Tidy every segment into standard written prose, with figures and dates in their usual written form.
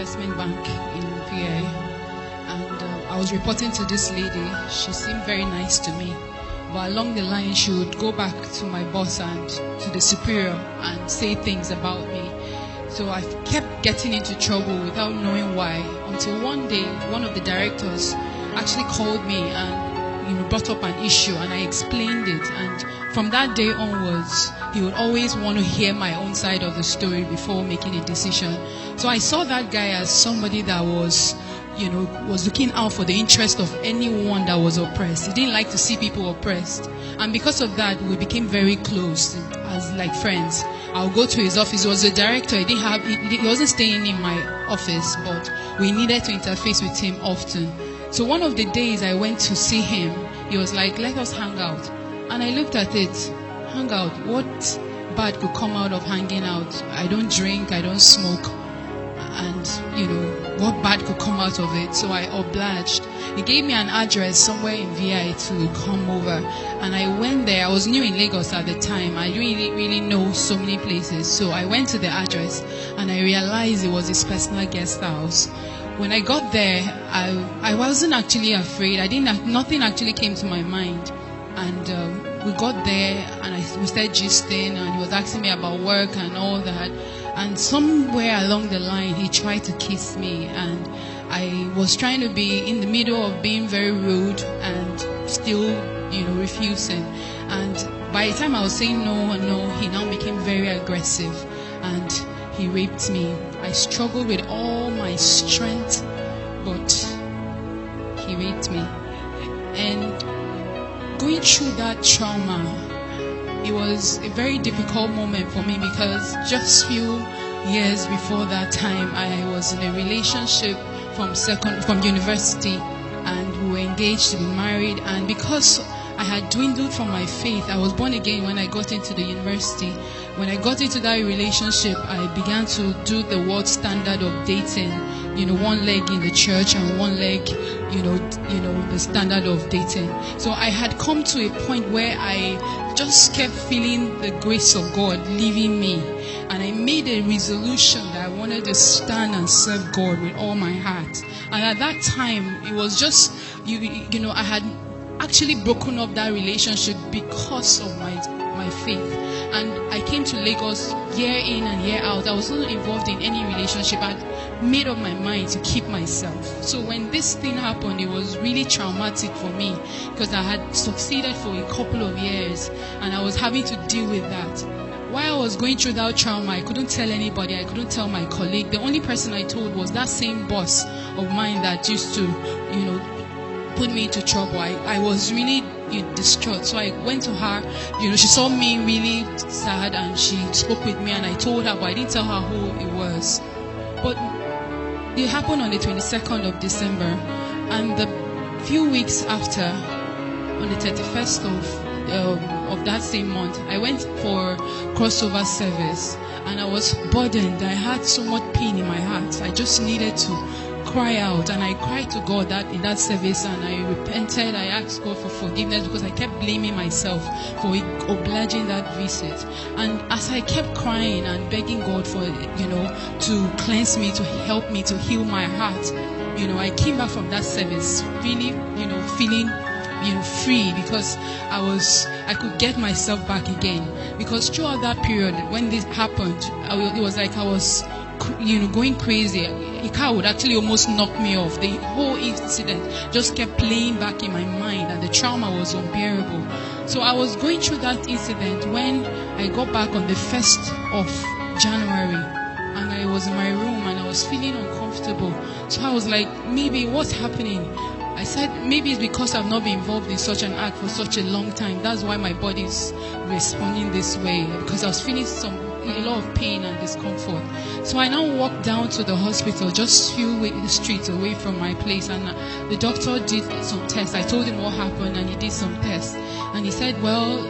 investment bank in VA, and I was reporting to this lady. She seemed very nice to me, but along the line she would go back to my boss and to the superior and say things about me. So I kept getting into trouble without knowing why, until one day one of the directors actually called me and brought up an issue, and I explained it. And from that day onwards, he would always want to hear my own side of the story before making a decision. So I saw that guy as somebody that was looking out for the interest of anyone that was oppressed. He didn't like to see people oppressed. And because of that, we became very close as like friends. I'll go to his office. He was a director. He wasn't staying in my office, but we needed to interface with him often. So one of the days I went to see him, he was like, let us hang out. And I looked at it, hang out, what bad could come out of hanging out? I don't drink, I don't smoke. And, what bad could come out of it? So I obliged. He gave me an address somewhere in VI to come over. And I went there. I was new in Lagos at the time. I didn't really know so many places. So I went to the address and I realized it was his personal guest house. When I got there, I wasn't actually afraid. Nothing actually came to my mind. And we got there and we started gisting, and he was asking me about work and all that. And somewhere along the line, he tried to kiss me, and I was trying to be in the middle of being very rude and still, refusing. And by the time I was saying no, he now became very aggressive, and he raped me. I struggled with all my strength, but he raped me. And going through that trauma, it was a very difficult moment for me, because just few years before that time, I was in a relationship from university, and we were engaged to be married. And because I had dwindled from my faith, I was born again when I got into the university. When I got into that relationship, I began to do the world standard of dating, one leg in the church and one leg, the standard of dating. So I had come to a point where I just kept feeling the grace of God leaving me. And I made a resolution that I wanted to stand and serve God with all my heart. And at that time, it was just, I had actually broken up that relationship because of my faith. And I came to Lagos year in and year out. I was not involved in any relationship. I'd made up my mind to keep myself. So when this thing happened, it was really traumatic for me, because I had succeeded for a couple of years and I was having to deal with that. While I was going through that trauma, I couldn't tell anybody. I couldn't tell my colleague. The only person I told was that same boss of mine that used to, put me into trouble. I was really distraught. So I went to her. She saw me really sad and she spoke with me, and I told her, but I didn't tell her who it was. But it happened on the 22nd of December, and the few weeks after, on the 31st of that same month, I went for crossover service, and I was burdened. I had so much pain in my heart. I just needed to cry out, and I cried to God that in that service, and I repented. I asked God for forgiveness, because I kept blaming myself for obliging that visit. And as I kept crying and begging God for to cleanse me, to help me, to heal my heart, I came back from that service really feeling free, because I could get myself back again. Because throughout that period when this happened, it was like I was going crazy. A car would actually almost knock me off. The whole incident just kept playing back in my mind, and the trauma was unbearable. So I was going through that incident when I got back on the 1st of January, and I was in my room and I was feeling uncomfortable. So I was like, maybe what's happening? I said, maybe it's because I've not been involved in such an act for such a long time. That's why my body's responding this way, because I was feeling a lot of pain and discomfort. So I now walked down to the hospital, just a few streets away from my place, and the doctor did some tests. I told him what happened, and he did some tests. And he said, well,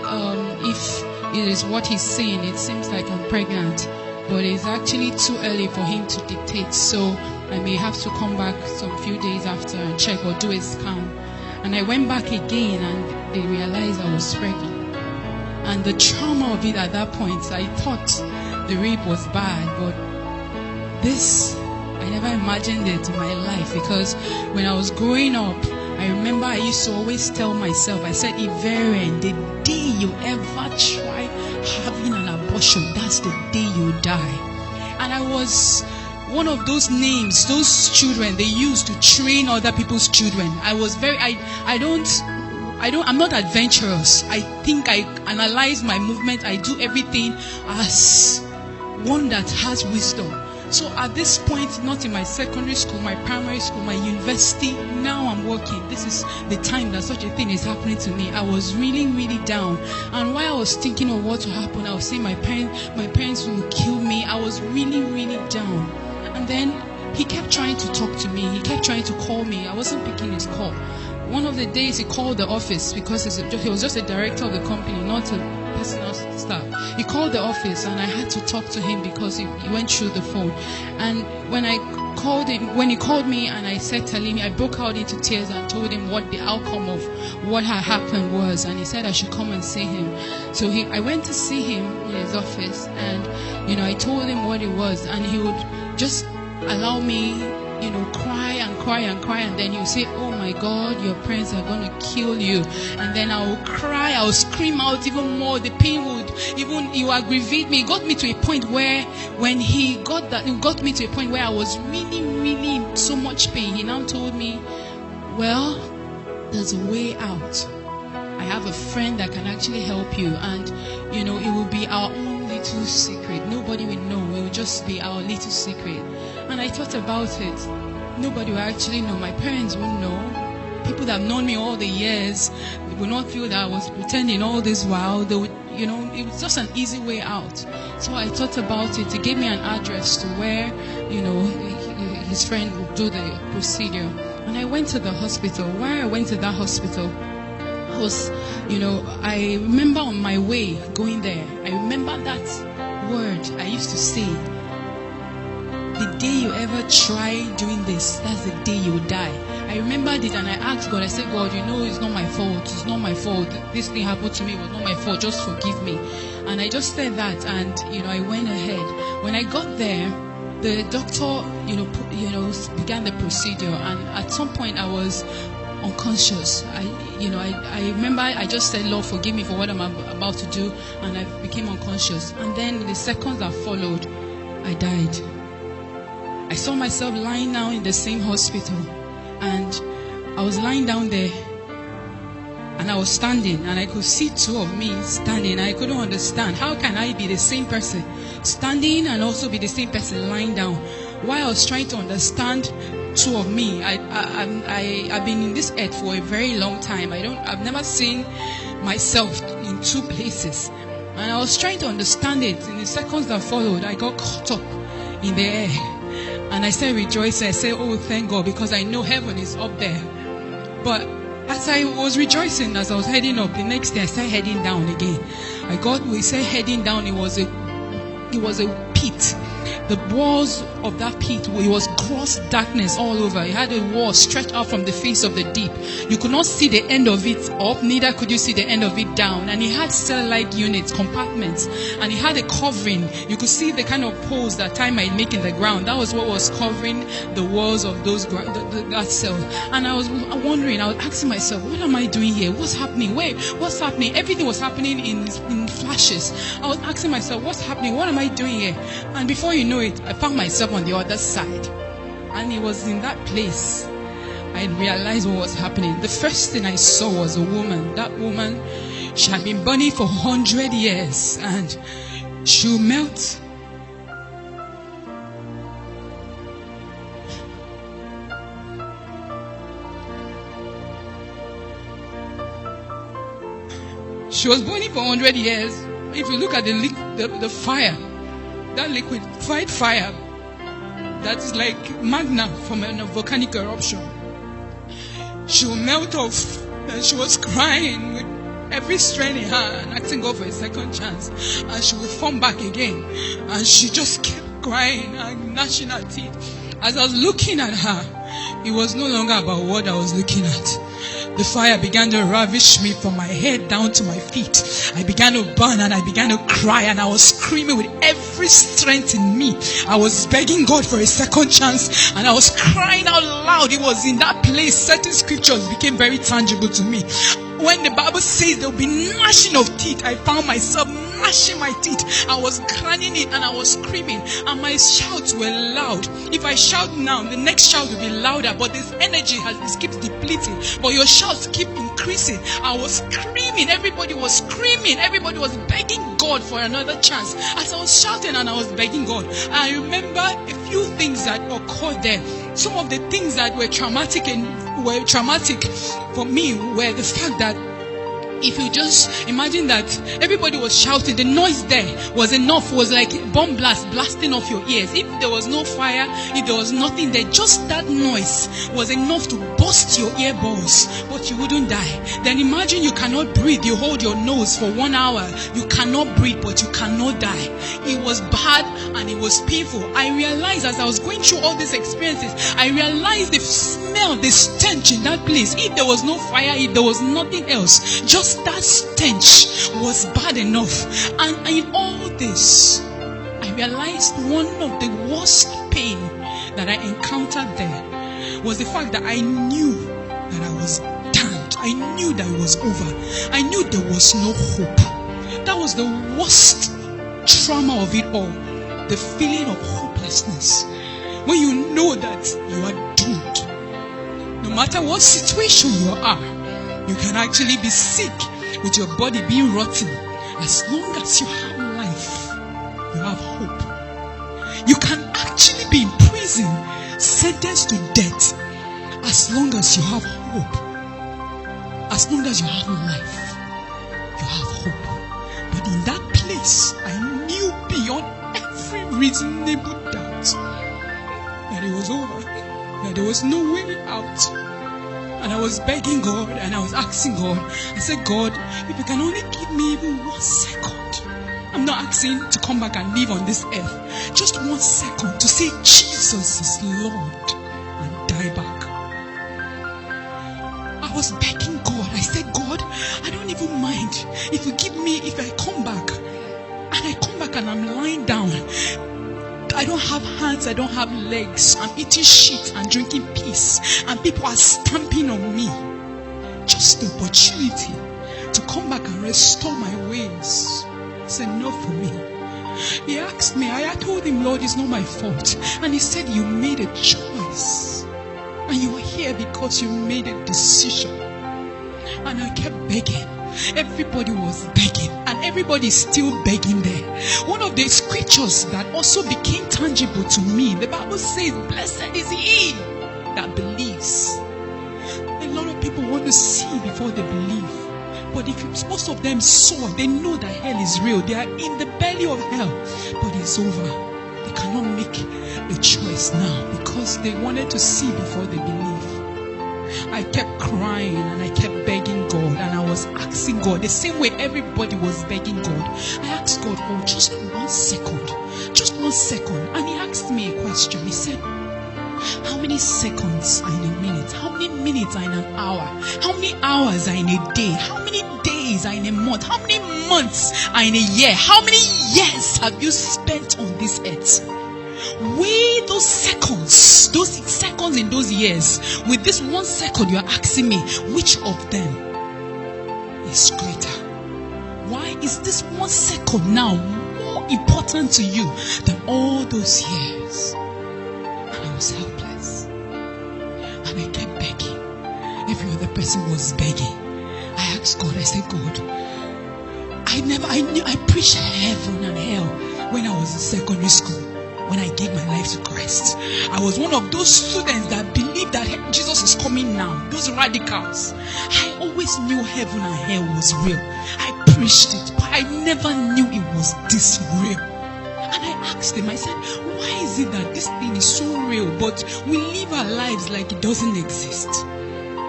if it is what he's saying, it seems like I'm pregnant, but it's actually too early for him to dictate. So I may have to come back some few days after and check or do a scan. And I went back again, and they realized I was pregnant. And the trauma of it at that point, I thought the rape was bad, but this I never imagined it in my life, because when I was growing up, I remember I used to always tell myself, I said, Iveren, the day you ever try having an abortion, that's the day you die. And I was one of those names, those children they used to train other people's children. I was I'm not adventurous. I think I analyze my movement. I do everything as one that has wisdom. So at this point, not in my secondary school, my primary school, my university, now I'm working. This is the time that such a thing is happening to me. I was really, really down. And while I was thinking of what will happen, I was saying my parents will kill me. I was really, really down. And then he kept trying to talk to me. He kept trying to call me. I wasn't picking his call. One of the days he called the office, because he was just a director of the company, not a personal staff. He called the office and I had to talk to him because he went through the phone. And when he called me and I said Talimi, I broke out into tears and told him what the outcome of what had happened was. And he said I should come and see him. So I went to see him in his office, and I told him what it was, and he would just allow me cry and cry and cry, and then he'll say, oh my God, your parents are going to kill you. And then I will cry, I will scream out even more. The pain would aggravate me. It got me to a point where, when it got me to a point where I was really, really in so much pain. He now told me, well, there's a way out. I have a friend that can actually help you, and it will be our own little secret. Nobody will know. It will just be our little secret. And I thought about it. Nobody will actually know. My parents won't know. People that have known me all the years, they will not feel that I was pretending all this while. They would, it was just an easy way out. So I thought about it. He gave me an address to where, his friend would do the procedure. And I went to the hospital. Why I went to that hospital was, I remember on my way going there, I remember that word I used to say, the day you ever try doing this, that's the day you will die. I remembered it, and I asked God, I said, God, it's not my fault. It's not my fault. This thing happened to me. It was not my fault. Just forgive me. And I just said that, and, I went ahead. When I got there, the doctor, began the procedure, and at some point I was unconscious. I remember I just said, Lord, forgive me for what I'm about to do, and I became unconscious. And then in the seconds that followed, I died. I saw myself lying down in the same hospital, and I was lying down there, and I was standing, and I could see two of me standing. I couldn't understand, how can I be the same person standing and also be the same person lying down? While I was trying to understand two of me, I've been in this earth for a very long time. I've never seen myself in two places, and I was trying to understand it. In the seconds that followed, I got caught up in the air. And I started rejoicing. I said, oh, thank God, because I know heaven is up there. But as I was rejoicing, as I was heading up, the next day I started heading down again. We said heading down, it was a pit. The walls of that pit, it was gross darkness all over. It had a wall stretched out from the face of the deep. You could not see the end of it up, neither could you see the end of it down. And it had cell-like units, compartments, and it had a covering. You could see the kind of holes that time might make in the ground. That was what was covering the walls of those that cell. And I was wondering, I was asking myself, what am I doing here? What's happening? What's happening? Everything was happening in flashes. I was asking myself, what's happening? What am I doing here? And before you know it, I found myself on the other side. And it was in that place I realized what was happening. The first thing I saw was a woman. That woman, she had been burning for 100 years, and she'll melt. She was burning for 100 years. If you look at the fire, that liquefied fire, that is like magna from a volcanic eruption, she will melt off. And she was crying with every strength in her and asking God for a second chance, and she will form back again. And she just kept crying and gnashing her teeth. As I was looking at her, it was no longer about what I was looking at. The fire began to ravish me from my head down to my feet. I began to burn and I began to cry and I was screaming with every strength in me. I was begging God for a second chance and I was crying out loud. It was in that place certain scriptures became very tangible to me. When the Bible says there will be gnashing of teeth, I found myself gnashing my teeth. I was grinding it and I was screaming and my shouts were loud. If I shout now, the next shout will be louder, but this energy it keeps depleting, but your shouts keep increasing. I was screaming, everybody was screaming, everybody was begging God for another chance. As I was shouting and I was begging God, I remember a few things that occurred there. Some of the things that were traumatic for me were the fact that if you just imagine that everybody was shouting, the noise there was enough, was like bomb blast blasting off your ears. If there was no fire, if there was nothing there, just that noise was enough to burst your earballs, but you wouldn't die. Then imagine you cannot breathe, you hold your nose for 1 hour, you cannot breathe, but you cannot die. It was bad and it was painful. I realized as I was going through all these experiences, I realized the smell, the stench in that place. If there was no fire, if there was nothing else, just that stench was bad enough. And in all this, I realized one of the worst pain that I encountered there was the fact that I knew that I was damned. I knew that it was over. I knew there was no hope. That was the worst trauma of it all. The feeling of hopelessness. When you know that you are doomed. No matter what situation you are, you can actually be sick with your body being rotten. As long as you have life, you have hope. You can actually be in prison, sentenced to death. As long as you have hope. As long as you have life, you have hope. But in that place, I knew beyond every reasonable doubt that it was over. That there was no way out. And I was begging God and I was asking God. I said, God, if you can only give me even 1 second. I'm not asking to come back and live on this earth. Just 1 second to say Jesus is Lord and die back. I was begging God. I said, God, I don't even mind if you give me, if I come back. And I come back and I'm lying down. I don't have hands, I don't have legs. I'm eating shit and drinking piss. And people are stamping on me. Just the opportunity to come back and restore my ways. It's enough for me. He asked me, I told him, Lord, it's not my fault. And he said, you made a choice. And you are here because you made a decision. And I kept begging. Everybody was begging, and everybody is still begging there. One of the scriptures that also became tangible to me, the Bible says, blessed is he that believes. A lot of people want to see before they believe. But if most of them saw, they know that hell is real. They are in the belly of hell, but it's over. They cannot make a choice now because they wanted to see before they believe. I kept crying and I kept begging God, and I was asking God the same way everybody was begging God. I asked God for just 1 second, just 1 second, and he asked me a question. He said, how many seconds are in a minute? How many minutes are in an hour? How many hours are in a day? How many days are in a month? How many months are in a year? How many years have you spent on this earth? Weigh those seconds in those years. With this 1 second, you are asking me, which of them is greater? Why is this 1 second now more important to you than all those years? And I was helpless. And I kept begging. Every other person was begging. I asked God, I said, God, I preached heaven and hell when I was in secondary school. When I gave my life to Christ, I was one of those students that believed that Jesus is coming now. Those radicals. I always knew heaven and hell was real. I preached it, but I never knew it was this real. And I asked him, I said, why is it that this thing is so real, but we live our lives like it doesn't exist?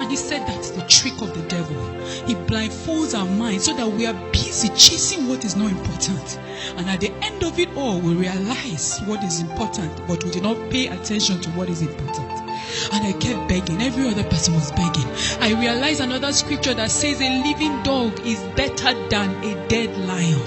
And he said that's the trick of the devil. He blindfolds our minds so that we are busy chasing what is not important. And at the end of it all, we realize what is important, but we do not pay attention to what is important. And I kept begging. Every other person was begging. I realized another scripture that says a living dog is better than a dead lion.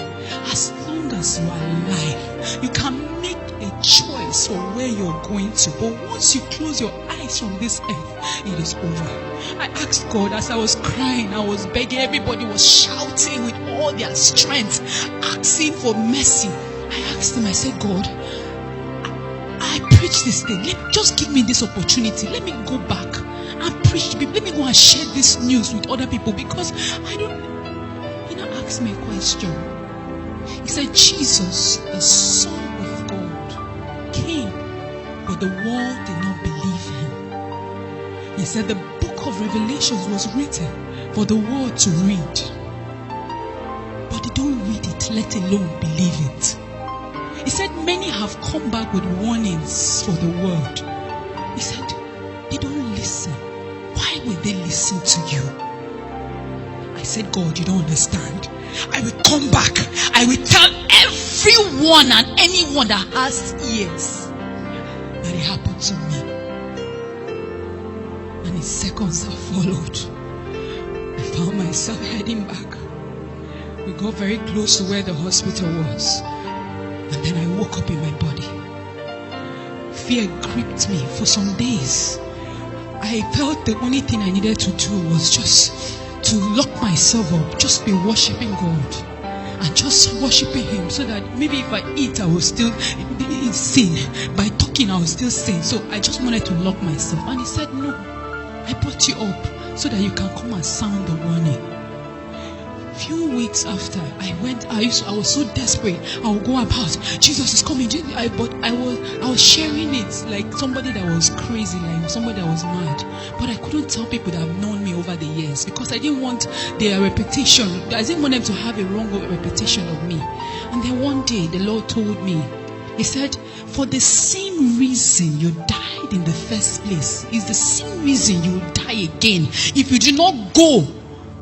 As long as you are alive, you can make a choice for where you're going to. But once you close your eyes from this earth, it is over. I asked God as I was crying, I was begging. Everybody was shouting with all their strength, asking for mercy. I asked him, I said, God, I preach this thing. Just give me this opportunity. Let me go back and preach to people. Let me go and share this news with other people, because I don't. He now asked me a question. He said, Jesus, the Son of God, came, but the world did not believe him. He said the book of Revelations was written for the world to read, but they don't read it, let alone believe it. He said many have come back with warnings for the world. He said they don't listen. Why will they listen to you? I said, God, you don't understand. I will come back. I will tell everyone and anyone that has ears that it happened to me. And in seconds that followed, I found myself heading back. We got very close to where the hospital was. And then I woke up in my body. Fear gripped me for some days. I felt the only thing I needed to do was just to lock myself up, just be worshiping God and just worshiping him, so that maybe if I eat, I will still sin. By talking, I will still sin. So I just wanted to lock myself. And he said, no, I brought you up so that you can come and sound the warning. Few weeks after I was so desperate. I would go about, Jesus is coming. But I was sharing it like somebody that was crazy, like somebody that was mad. But I couldn't tell people that have known me over the years, because I didn't want their reputation. I didn't want them to have a wrong reputation of me. And then one day the Lord told me, he said, for the same reason you died in the first place is the same reason you will die again if you do not go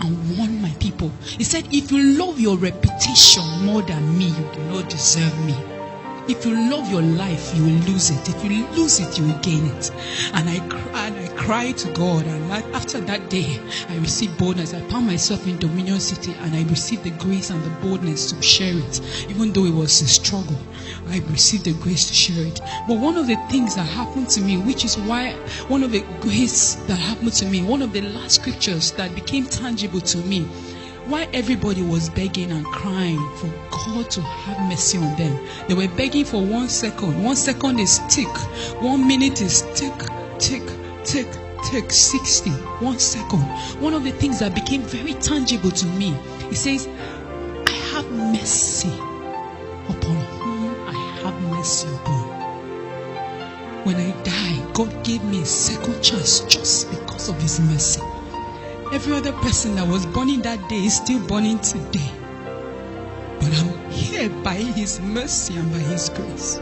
and warn my people. He said, if you love your reputation more than me, you do not deserve me. If you love your life, you will lose it. If you lose it, you will gain it. And I cried to God. And after that day, I received boldness. I found myself in Dominion City, and I received the grace and the boldness to share it. Even though it was a struggle, I received the grace to share it. But one of the things that happened to me, which is why one of the grace that happened to me, one of the last scriptures that became tangible to me, why everybody was begging and crying for God to have mercy on them. They were begging for 1 second. 1 second is tick. 1 minute is tick, tick, tick, tick, 60. 1 second. One of the things that became very tangible to me, it says, I have mercy upon whom I have mercy upon. When I die, God gave me a second chance just because of his mercy. Every other person that was burning that day is still burning today. But I'm here by his mercy and by his grace.